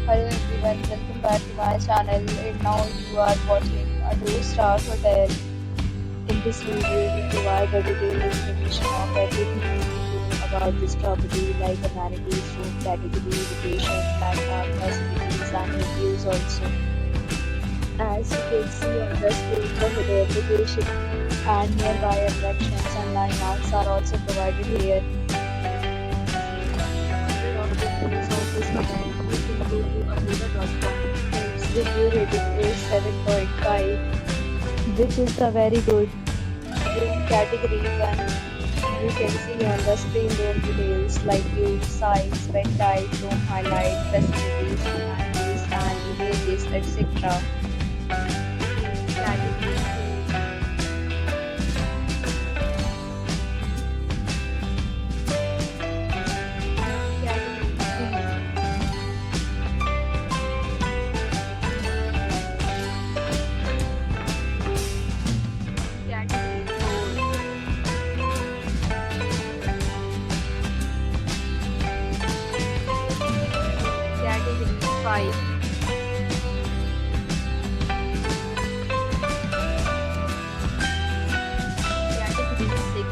Hello everyone, welcome back to my channel and now you are watching a 2-star hotel. In this video, we provide a detailed information of everything you need to know about this property like amenities, room category, location, landmark, facilities and reviews also. As you can see on the screen, the hotel location and nearby attractions and landmarks are also provided here. Its review rating is 7.5, which is a very good. Room category 1. You can see on the screen room details like view, size, bed type, room highlight, facilities, amenities and images, etc. Category 2. Category 4. Category 5. Category 6.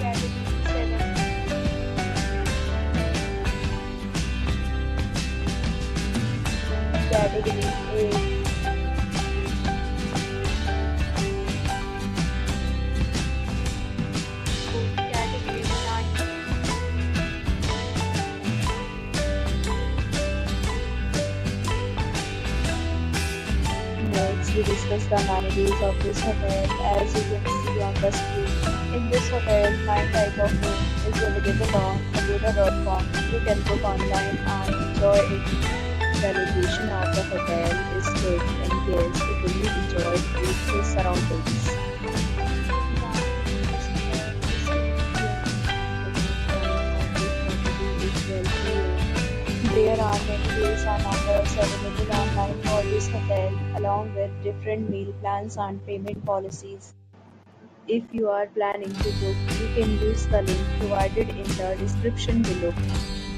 Category 7. Category 8. Category 9. Next, we discuss the amenities of this hotel. As you can see on the screen, in this hotel, 9 type of room is available on agoda.com. You can book online and enjoy it. The location of the hotel is good and guests equally enjoy its surroundings. There are many deals and offers available online for this hotel, along with different meal plans and payment policies. If you are planning to book, you can use the link provided in the description below.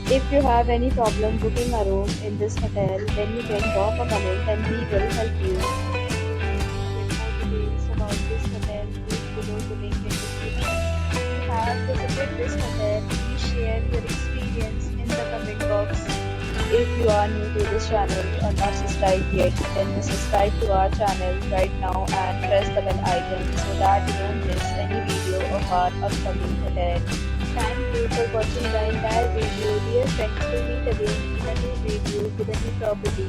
If you have any problem booking a room in this hotel, then you can drop a comment and we will help you. For more details about this hotel, please below the link in description. If you have visited this hotel, please share your experience in the comment box. If you are new to this channel or not subscribed yet, then subscribe to our channel right now and press the bell icon so that you don't miss any video of our upcoming hotel. Thank you for watching the entire video. Dear friends, we'll meet again in a new video with a new property.